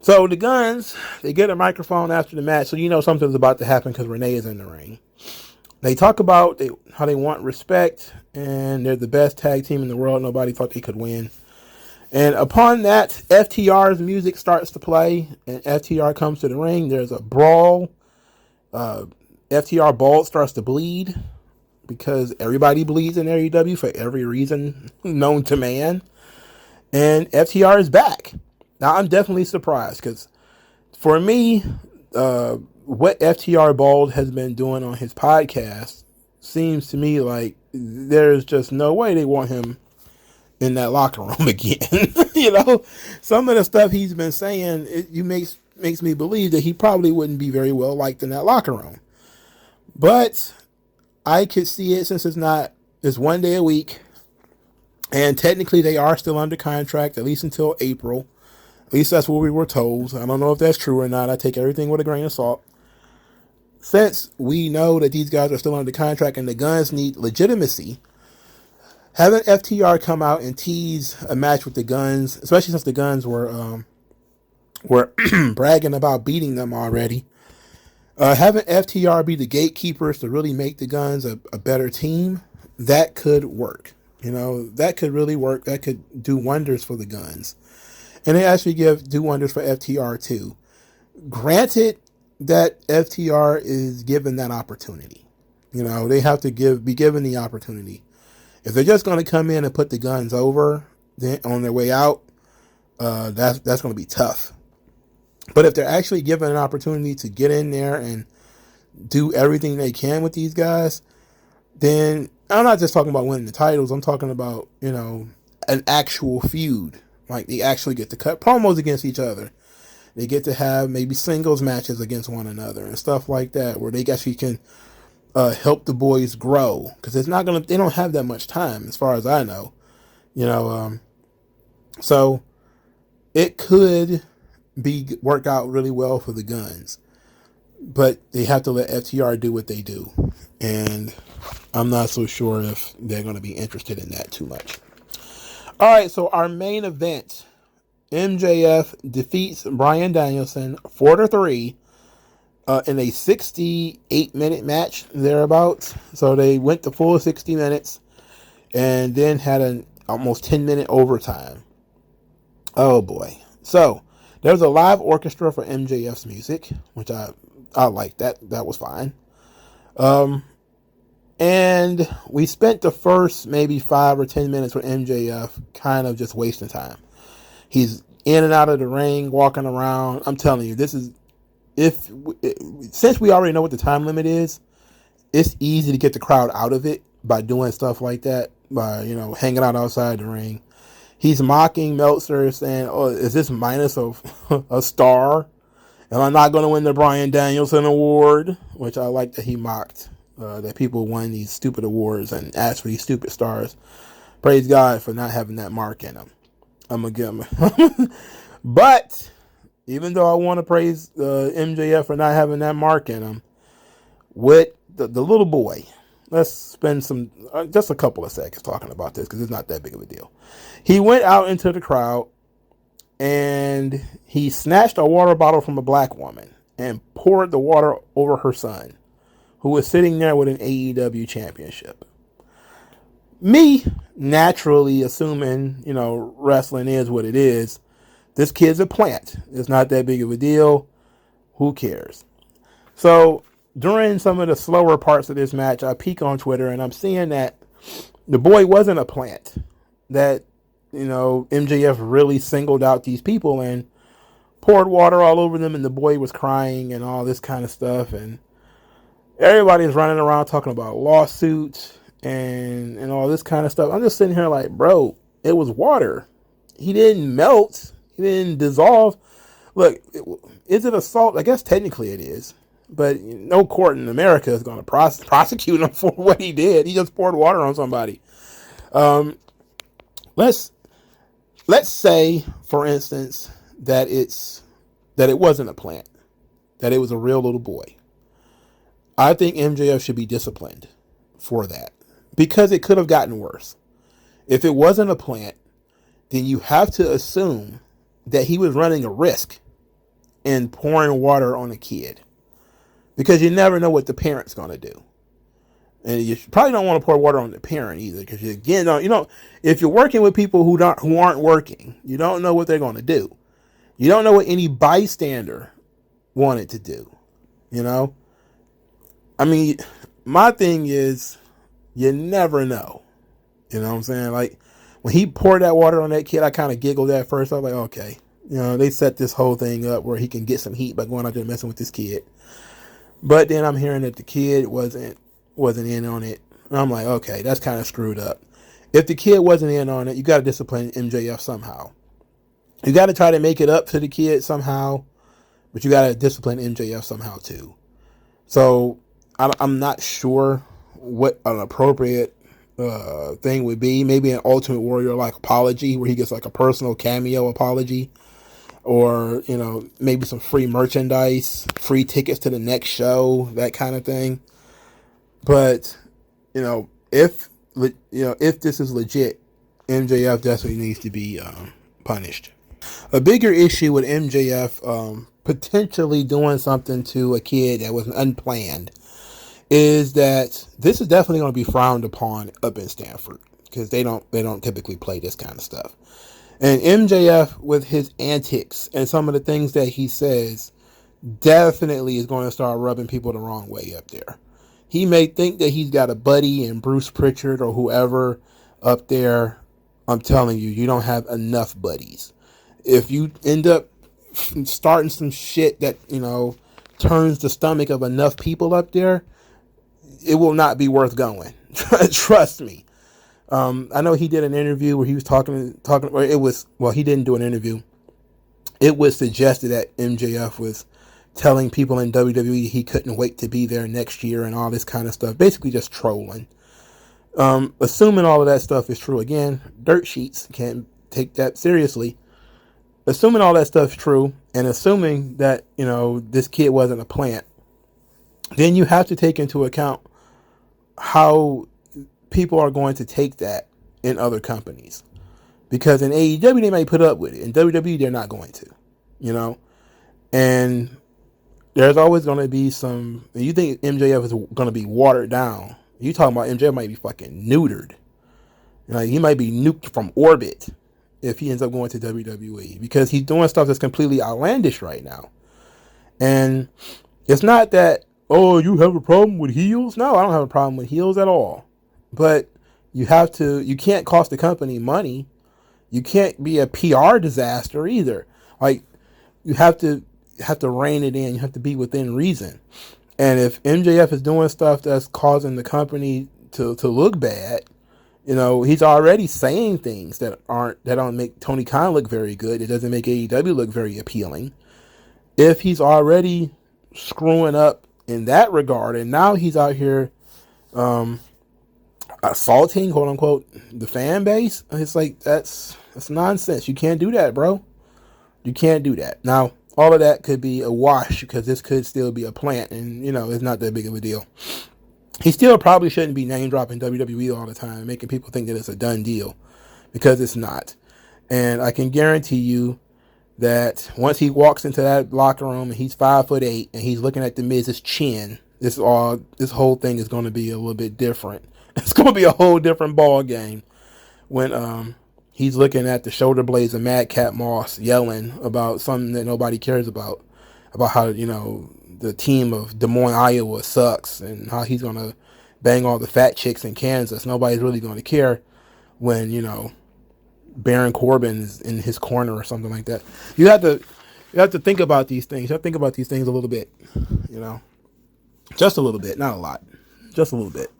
Speaker 2: So the Guns, they get a microphone after the match, so you know something's about to happen because Renee is in the ring. They talk about how they want respect, and they're the best tag team in the world. Nobody thought they could win. And upon that, FTR's music starts to play, and FTR comes to the ring. There's a brawl. FTR bald starts to bleed because everybody bleeds in AEW for every reason known to man. And FTR is back. Now, I'm definitely surprised because for me, what FTR Bald has been doing on his podcast seems to me like there's just no way they want him in that locker room again. You know, some of the stuff he's been saying, makes me believe that he probably wouldn't be very well liked in that locker room. But I could see it since it's 1 day a week. And technically they are still under contract, at least until April. At least that's what we were told. I don't know if that's true or not. I take everything with a grain of salt. Since we know that these guys are still under contract and the Guns need legitimacy, having FTR come out and tease a match with the Guns, especially since the Guns were bragging about beating them already, having FTR be the gatekeepers to really make the Guns a better team, that could work. You know, that could really work. That could do wonders for the Guns. And they actually do wonders for FTR too. Granted that FTR is given that opportunity. You know, they have to be given the opportunity. If they're just going to come in and put the Guns over on their way out, that's going to be tough. But if they're actually given an opportunity to get in there and do everything they can with these guys, then I'm not just talking about winning the titles. I'm talking about, you know, an actual feud. Like, they actually get to cut promos against each other. They get to have maybe singles matches against one another and stuff like that, where they actually can help the boys grow. Because they don't have that much time, as far as I know. You know, so it could work out really well for the Guns. But they have to let FTR do what they do. And I'm not so sure if they're going to be interested in that too much. All right, so our main event, MJF defeats Bryan Danielson 4-3 in a 68-minute match thereabouts. So they went the full 60 minutes and then had an almost 10-minute overtime. Oh boy! So there was a live orchestra for MJF's music, which I liked. That was fine. And we spent the first maybe 5 or 10 minutes with MJF kind of just wasting time. He's in and out of the ring, walking around. I'm telling you, since we already know what the time limit is, it's easy to get the crowd out of it by doing stuff like that, by, you know, hanging out outside the ring. He's mocking Meltzer, saying, "Oh, is this minus a star? Am I not going to win the Bryan Danielson award?" Which I like that he mocked. That people won these stupid awards and asked for these stupid stars. Praise God for not having that mark in them. I'm going to give him. But even though I want to praise MJF for not having that mark in him, with the little boy, let's spend just a couple of seconds talking about this because it's not that big of a deal. He went out into the crowd and he snatched a water bottle from a black woman and poured the water over her son, who was sitting there with an AEW championship. Me, naturally assuming, you know, wrestling is what it is, this kid's a plant. It's not that big of a deal. Who cares? So, during some of the slower parts of this match, I peek on Twitter and I'm seeing that the boy wasn't a plant. That, you know, MJF really singled out these people and poured water all over them and the boy was crying and all this kind of stuff. And everybody's running around talking about lawsuits and all this kind of stuff. I'm just sitting here like, bro, it was water. He didn't melt. He didn't dissolve. Look, is it assault? I guess technically it is. But no court in America is going to prosecute him for what he did. He just poured water on somebody. Let's say, for instance, that it wasn't a plant, that it was a real little boy. I think MJF should be disciplined for that because it could have gotten worse. If it wasn't a plant, then you have to assume that he was running a risk in pouring water on a kid, because you never know what the parent's going to do. And you probably don't want to pour water on the parent either, because again, if you're working with people who aren't working, you don't know what they're going to do. You don't know what any bystander wanted to do. I mean, my thing is, you never know. You know what I'm saying? Like, when he poured that water on that kid, I kind of giggled at first. I was like, okay, they set this whole thing up where he can get some heat by going out there and messing with this kid. But then I'm hearing that the kid wasn't in on it. And I'm like, okay, that's kind of screwed up. If the kid wasn't in on it, you got to discipline MJF somehow. You got to try to make it up to the kid somehow, but you got to discipline MJF somehow too. So I'm not sure what an appropriate thing would be. Maybe an Ultimate Warrior like apology, where he gets like a personal cameo apology, or maybe some free merchandise, free tickets to the next show, that kind of thing. But if this is legit, MJF definitely needs to be punished. A bigger issue with MJF potentially doing something to a kid that was unplanned is that this is definitely going to be frowned upon up in Stanford, because they don't typically play this kind of stuff. And MJF, with his antics and some of the things that he says, definitely is going to start rubbing people the wrong way up there. He may think that he's got a buddy in Bruce Pritchard or whoever up there. I'm telling you, you don't have enough buddies. If you end up starting some shit that, turns the stomach of enough people up there, it will not be worth going. Trust me. I know he did an interview where he was talking, or he didn't do an interview. It was suggested that MJF was telling people in WWE he couldn't wait to be there next year and all this kind of stuff. Basically just trolling. Assuming all of that stuff is true. Again, dirt sheets, can't take that seriously. Assuming all that stuff's true, and assuming that, this kid wasn't a plant, then you have to take into account how people are going to take that in other companies. Because in AEW, they may put up with it. In WWE, they're not going to, And there's always going to be some, you think MJF is going to be watered down. You talking about MJF might be fucking neutered. He might be nuked from orbit if he ends up going to WWE, because he's doing stuff that's completely outlandish right now. And it's not that, oh, you have a problem with heels? No, I don't have a problem with heels at all. But you can't cost the company money. You can't be a PR disaster either. Like, you have to rein it in. You have to be within reason. And if MJF is doing stuff that's causing the company to look bad, he's already saying things that don't make Tony Khan look very good. It doesn't make AEW look very appealing. If he's already screwing up in that regard, and now he's out here assaulting, quote unquote, the fan base, it's like, that's nonsense. You can't do that, bro. You can't do that. Now, all of that could be a wash, because this could still be a plant, and it's not that big of a deal. He still probably shouldn't be name dropping WWE all the time, making people think that it's a done deal, because it's not. And I can guarantee you that once he walks into that locker room and he's 5'8" and he's looking at the Miz's chin, this whole thing is going to be a little bit different. It's going to be a whole different ball game when he's looking at the shoulder blades of Madcap Moss yelling about something that nobody cares about how, the team of Des Moines, Iowa sucks, and how he's going to bang all the fat chicks in Kansas. Nobody's really going to care when, Baron Corbin is in his corner or something like that. You have to think about these things. You have to think about these things a little bit, just a little bit, not a lot, just a little bit.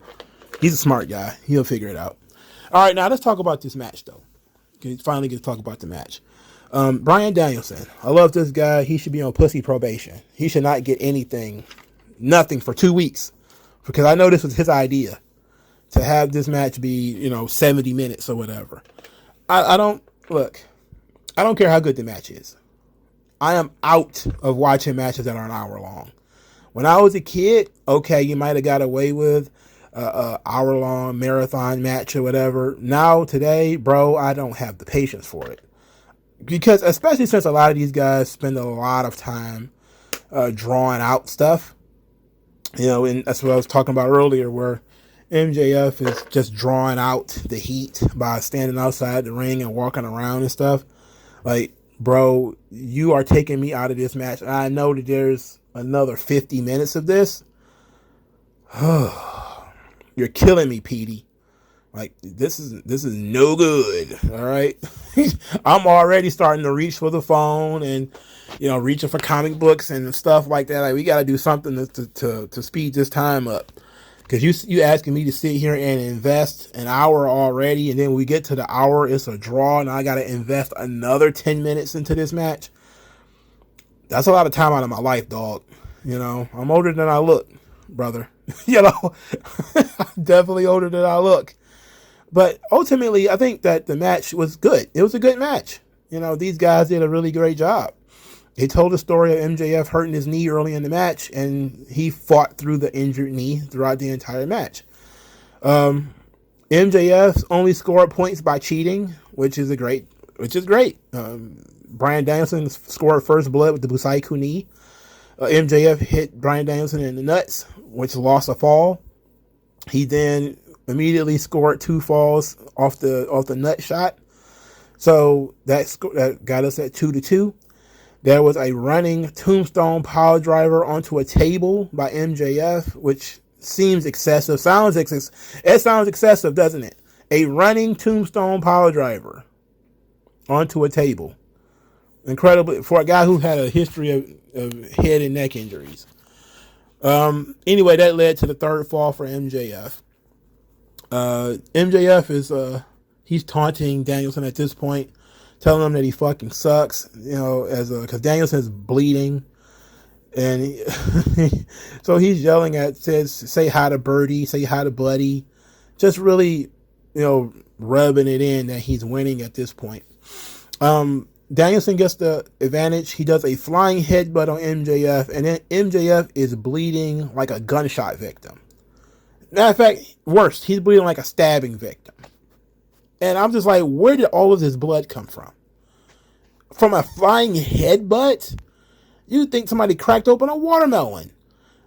Speaker 2: He's a smart guy. He'll figure it out. All right, now let's talk about this match, though. Okay, finally get to talk about the match. Bryan Danielson. I love this guy. He should be on pussy probation. He should not get nothing for 2 weeks. Because I know this was his idea to have this match be, 70 minutes or whatever. I don't care how good the match is. I am out of watching matches that are an hour long. When I was a kid, okay, you might have got away with a hour-long marathon match or whatever. Now, today, bro, I don't have the patience for it. Because, especially since a lot of these guys spend a lot of time drawing out stuff. And that's what I was talking about earlier, where MJF is just drawing out the heat by standing outside the ring and walking around and stuff. Like, bro, you are taking me out of this match. And I know that there's another 50 minutes of this. You're killing me, Petey. Like, this is no good. All right. I'm already starting to reach for the phone and, reaching for comic books and stuff like that. Like, we got to do something to speed this time up. Because you asking me to sit here and invest an hour already, and then when we get to the hour, it's a draw, and I got to invest another 10 minutes into this match. That's a lot of time out of my life, dog. I'm older than I look, brother. I'm definitely older than I look. But ultimately, I think that the match was good. It was a good match. These guys did a really great job. They told the story of MJF hurting his knee early in the match, and he fought through the injured knee throughout the entire match. MJF only scored points by cheating, which is great. Bryan Danielson scored first blood with the Busaiku knee. MJF hit Bryan Danielson in the nuts, which lost a fall. He then immediately scored 2 falls off the nut shot. So that got us at 2-2. There was a running tombstone pile driver onto a table by MJF, which seems excessive. It sounds excessive, doesn't it? A running tombstone pile driver onto a table. Incredible for a guy who had a history of head and neck injuries. Anyway, that led to the third fall for MJF. MJF is he's taunting Danielson at this point, telling him that he fucking sucks, because Danielson's bleeding, and so he's yelling says, say hi to Birdie, say hi to Buddy, just really, rubbing it in that he's winning at this point. Danielson gets the advantage. He does a flying headbutt on MJF, and then MJF is bleeding like a gunshot victim. Matter of fact, worse, he's bleeding like a stabbing victim. And I'm just like, where did all of this blood come from? From a flying headbutt? You'd think somebody cracked open a watermelon.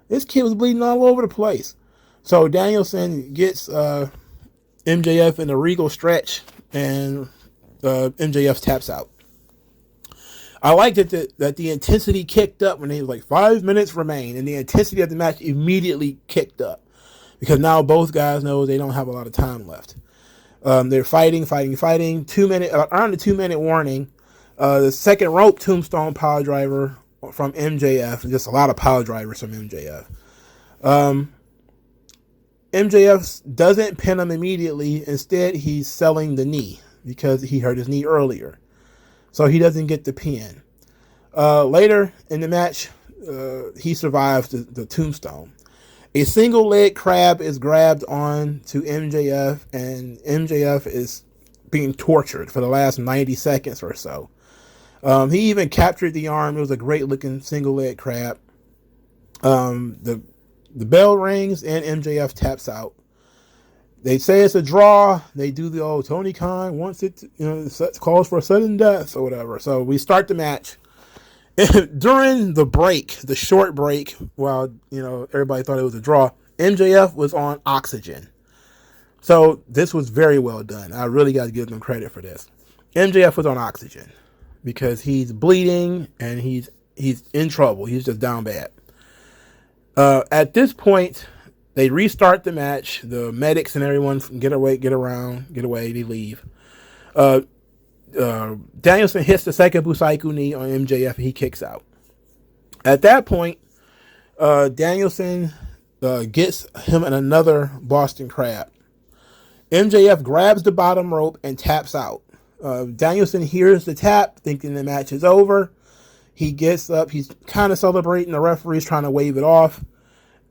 Speaker 2: This kid was bleeding all over the place. So Danielson gets MJF in a regal stretch, and MJF taps out. I liked it that the intensity kicked up when they was like 5 minutes remain, and the intensity of the match immediately kicked up. Because now both guys know they don't have a lot of time left. They're fighting. 2 minute, around the 2 minute warning. The second rope tombstone pile driver from MJF, and just a lot of pile drivers from MJF. MJF doesn't pin him immediately. Instead, he's selling the knee because he hurt his knee earlier. So he doesn't get the pin. Later in the match, he survives the tombstone. A single leg crab is grabbed on to MJF, and MJF is being tortured for the last 90 seconds or so. He even captured the arm. It was a great looking single leg crab. The bell rings and MJF taps out. They say it's a draw. They do the old Tony Khan wants it, calls for a sudden death or whatever. So we start the match. During the short break, while everybody thought it was a draw, MJF was on oxygen. So this was very well done. I really got to give them credit for this. MJF was on oxygen because he's bleeding and he's in trouble. He's just down bad. At this point, they restart the match. The medics and everyone get away. They leave. Danielson hits the second Busaiku knee on MJF and he kicks out. At that point, Danielson gets him in another Boston Crab. MJF grabs the bottom rope and taps out. Danielson hears the tap, thinking the match is over. He gets up. He's kind of celebrating. The referee's trying to wave it off.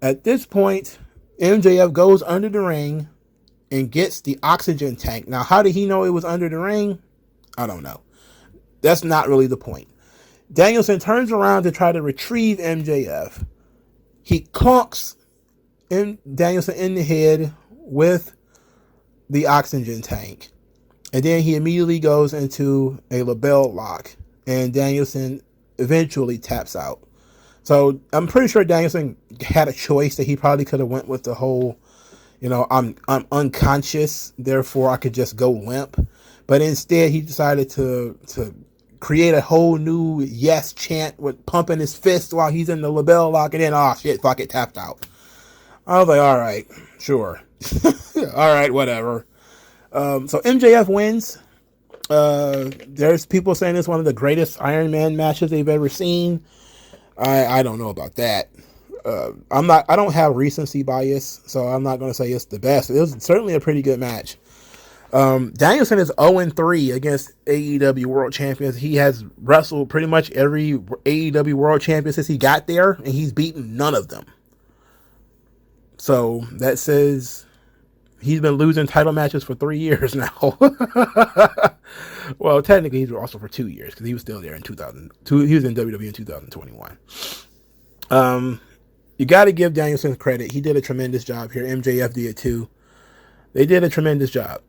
Speaker 2: At this point, MJF goes under the ring and gets the oxygen tank. Now, how did he know it was under the ring? I don't know. That's not really the point. Danielson turns around to try to retrieve MJF. He conks Danielson in the head with the oxygen tank. And then he immediately goes into a label lock. And Danielson eventually taps out. So I'm pretty sure Danielson had a choice that he probably could have went with the whole, I'm unconscious, therefore I could just go limp. But instead he decided to create a whole new yes chant with pumping his fist while he's in the label lock, and then, oh shit, fuck it, tapped out. I was like, all right, sure. All right, whatever. So MJF wins. There's people saying it's one of the greatest Iron Man matches they've ever seen. I don't know about that. I don't have recency bias, so I'm not going to say it's the best. It was certainly a pretty good match. Danielson is 0-3 against AEW World Champions. He has wrestled pretty much every AEW World Champion since he got there, and he's beaten none of them. So that says he's been losing title matches for 3 years now. Well, technically he's also for 2 years because he was still there in 2002. He was in WWE in 2021. You got to give Danielson credit. He did a tremendous job here. MJF did too. They did a tremendous job.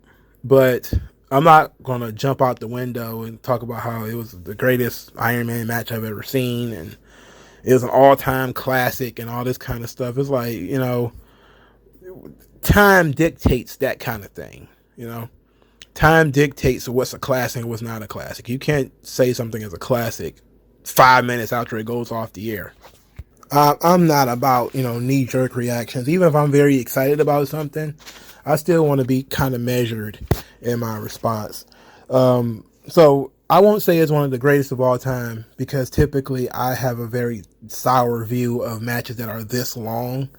Speaker 2: But I'm not going to jump out the window and talk about how it was the greatest Iron Man match I've ever seen. And it was an all-time classic and all this kind of stuff. It's like, time dictates that kind of thing, Time dictates what's a classic and what's not a classic. You can't say something is a classic 5 minutes after it goes off the air. I'm not about, knee-jerk reactions. Even if I'm very excited about something, I still want to be kind of measured in my response. So I won't say it's one of the greatest of all time because typically I have a very sour view of matches that are this long.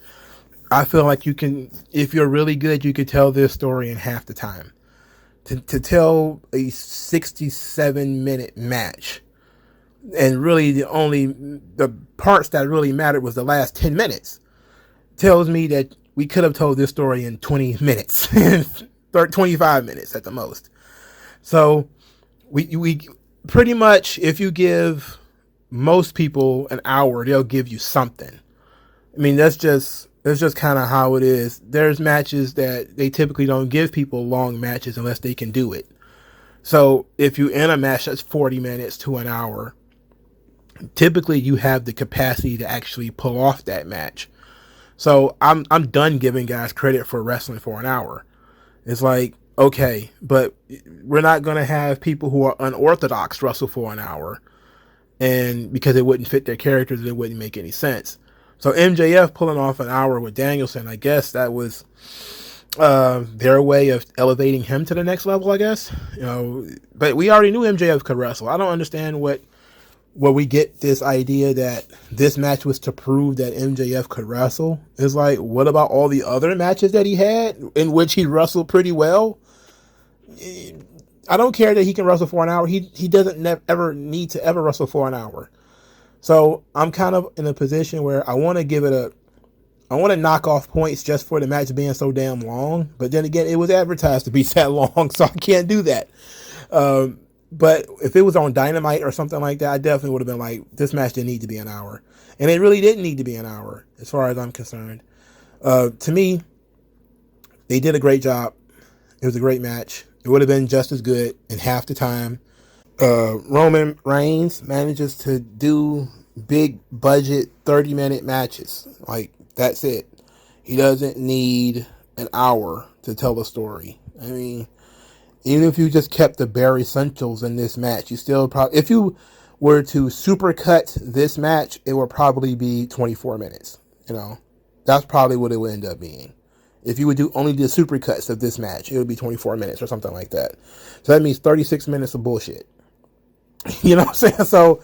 Speaker 2: I feel like you can, if you're really good, you could tell this story in half the time. To tell a 67-minute match, and really the parts that really mattered was the last 10 minutes, tells me that we could have told this story in 20 minutes, 25 minutes at the most. So we pretty much, if you give most people an hour, they'll give you something. I mean, that's just kind of how it is. There's matches that they typically don't give people long matches unless they can do it. So if you in a match that's 40 minutes to an hour, typically you have the capacity to actually pull off that match. So I'm done giving guys credit for wrestling for an hour. It's like, okay, but we're not going to have people who are unorthodox wrestle for an hour, and because it wouldn't fit their characters, it wouldn't make any sense. So MJF pulling off an hour with Danielson, I guess that was their way of elevating him to the next level, I guess. But we already knew MJF could wrestle. I don't understand where we get this idea that this match was to prove that MJF could wrestle. It's like, what about all the other matches that he had in which he wrestled pretty well? I don't care that he can wrestle for an hour. He doesn't ever need to ever wrestle for an hour. So I'm kind of in a position where I want to knock off points just for the match being so damn long. But then again, it was advertised to be that long, so I can't do that. But if it was on Dynamite or something like that, I definitely would have been like, this match didn't need to be an hour. And it really didn't need to be an hour, as far as I'm concerned. To me, they did a great job. It was a great match. It would have been just as good in half the time. Roman Reigns manages to do big budget 30-minute matches. Like, that's it. He doesn't need an hour to tell a story. I mean, even if you just kept the bare essentials in this match, you still probably, if you were to supercut this match, it would probably be 24 minutes. That's probably what it would end up being. If you would do only the supercuts of this match, it would be 24 minutes or something like that. So that means 36 minutes of bullshit. You know what I'm saying? So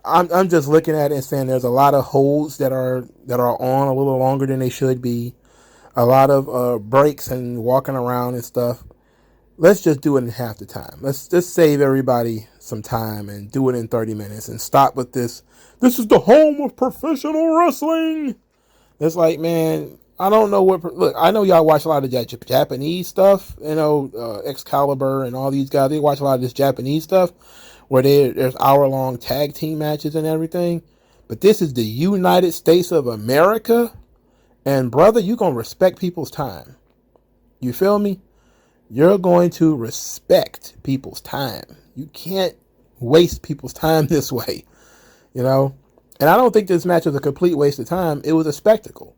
Speaker 2: I'm just looking at it and saying there's a lot of holds that are on a little longer than they should be. A lot of breaks and walking around and stuff. let's just do it in half the time. Let's just save everybody some time and do it in 30 minutes and stop with this. This is the home of professional wrestling. It's like, man, I don't know what. Look, I know y'all watch a lot of Japanese stuff. You know, Excalibur and all these guys. They watch a lot of this Japanese stuff where there's hour-long tag team matches and everything. But this is the United States of America. And, brother, you're going to respect people's time. You feel me? You're going to respect people's time. You can't waste people's time this way, you know? And I don't think this match was a complete waste of time. It was a spectacle.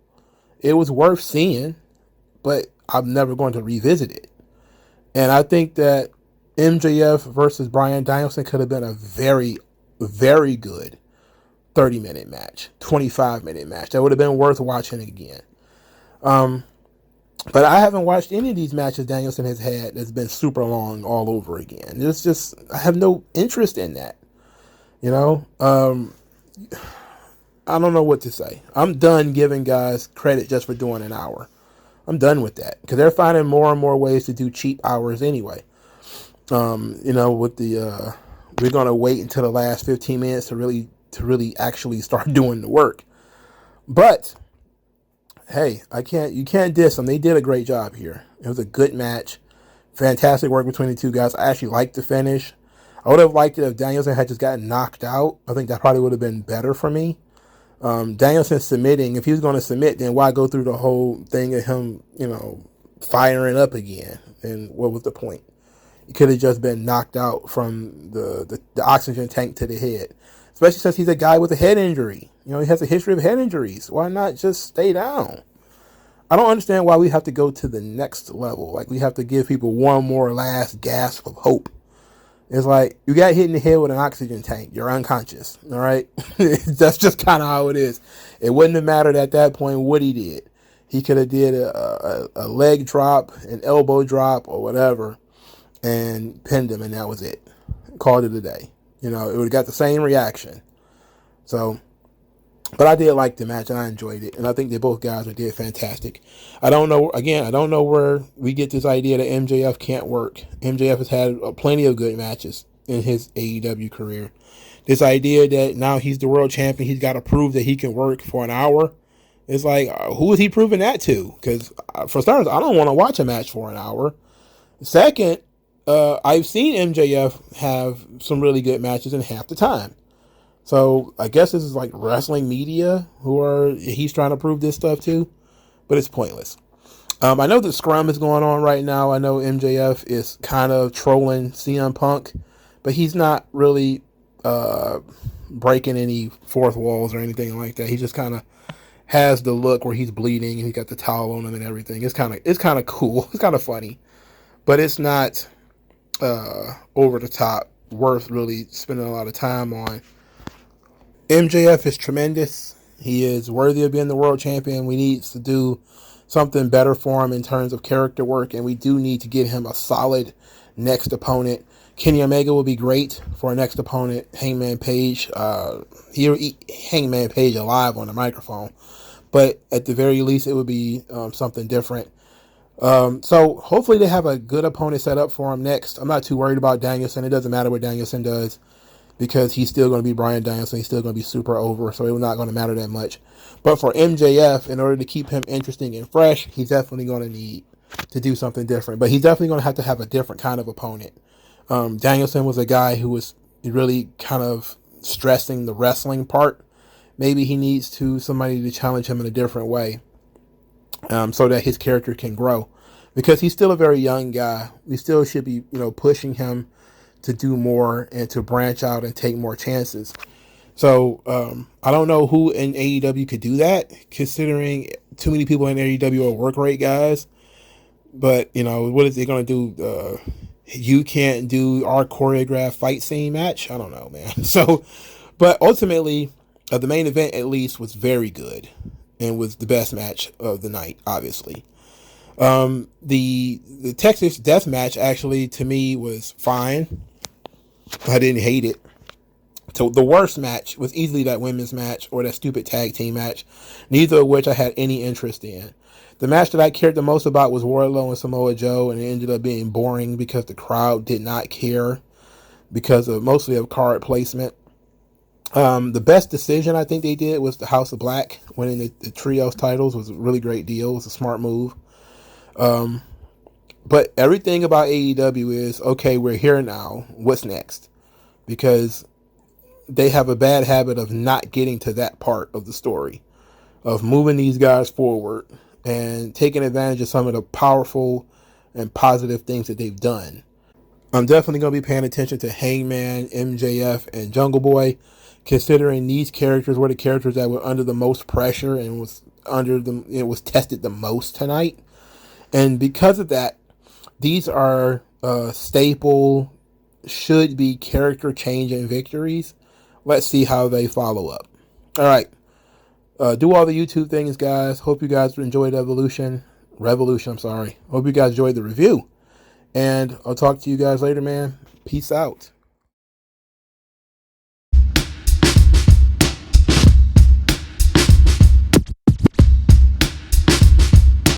Speaker 2: It was worth seeing, but I'm never going to revisit it. And I think that MJF versus Bryan Danielson could have been a very, very good 30-minute match, 25-minute match. That would have been worth watching again. But I haven't watched any of these matches Danielson has had that's been super long all over again. It's just, I have no interest in that. You know? I don't know what to say. I'm done giving guys credit just for doing an hour. I'm done with that. Because they're finding more and more ways to do cheap hours anyway. You know, with the, we're going to wait until the last 15 minutes to really actually start doing the work. But hey, you can't diss them. They did a great job here. It was a good match. Fantastic work between the two guys. I actually liked the finish. I would have liked it if Danielson had just gotten knocked out. I think that probably would have been better for me. Danielson submitting, if he was going to submit, then why go through the whole thing of him, you know, firing up again? And what was the point? He could have just been knocked out from the oxygen tank to the head. Especially since he's a guy with a head injury. You know, he has a history of head injuries. Why not just stay down? I don't understand why we have to go to the next level. Like, we have to give people one more last gasp of hope. It's like, you got hit in the head with an oxygen tank. You're unconscious. All right? That's just kind of how it is. It wouldn't have mattered at that point what he did. He could have did a leg drop, an elbow drop, or whatever, and pinned him, and that was it. Called it a day. You know, it would have got the same reaction. So, but I did like the match, and I enjoyed it. And I think that both guys did fantastic. I don't know where we get this idea that MJF can't work. MJF has had plenty of good matches in his AEW career. This idea that now he's the world champion, he's got to prove that he can work for an hour. It's like, who is he proving that to? Because, for starters, I don't want to watch a match for an hour. Second, I've seen MJF have some really good matches in half the time. So I guess this is like wrestling media he's trying to prove this stuff to, but it's pointless. I know the scrum is going on right now. I know MJF is kind of trolling CM Punk, but he's not really breaking any fourth walls or anything like that. He just kind of has the look where he's bleeding and he's got the towel on him and everything. It's kind of cool. It's kind of funny, but it's not over the top, worth really spending a lot of time on. MJF is tremendous. He is worthy of being the world champion. We need to do something better for him in terms of character work, and we do need to get him a solid next opponent. Kenny Omega will be great for our next opponent, Hangman Page. He'll eat Hangman Page alive on the microphone, but at the very least, it would be something different. So hopefully they have a good opponent set up for him next. I'm not too worried about Danielson. It doesn't matter what Danielson does because he's still going to be Bryan Danielson. He's still going to be super over, so it's not going to matter that much. But for MJF, in order to keep him interesting and fresh, he's definitely going to need to do something different. But he's definitely going to have a different kind of opponent. Danielson was a guy who was really kind of stressing the wrestling part. Maybe he needs somebody to challenge him in a different way. So that his character can grow, because he's still a very young guy. We still should be, pushing him to do more and to branch out and take more chances. So I don't know who in AEW could do that, considering too many people in AEW are work rate guys. But what is he going to do? You can't do our choreographed fight scene match. I don't know, man. So, but ultimately, the main event at least was very good. And was the best match of the night, obviously. The Texas Death Match actually, to me, was fine. I didn't hate it. So the worst match was easily that women's match or that stupid tag team match, neither of which I had any interest in. The match that I cared the most about was Wardlow and Samoa Joe, and it ended up being boring because the crowd did not care because of mostly of card placement. The best decision I think they did was the House of Black winning the trios titles. Was a really great deal. It was a smart move. But everything about AEW is, okay, we're here now. What's next? Because they have a bad habit of not getting to that part of the story, of moving these guys forward and taking advantage of some of the powerful and positive things that they've done. I'm definitely going to be paying attention to Hangman, MJF, and Jungle Boy, considering these characters were the characters that were under the most pressure and was tested the most tonight. And because of that, these are staple, should be character changing victories. Let's see how they follow up. All right. Do all the YouTube things, guys. Hope you guys enjoyed Revolution. Hope you guys enjoyed the review. And I'll talk to you guys later, man. Peace out.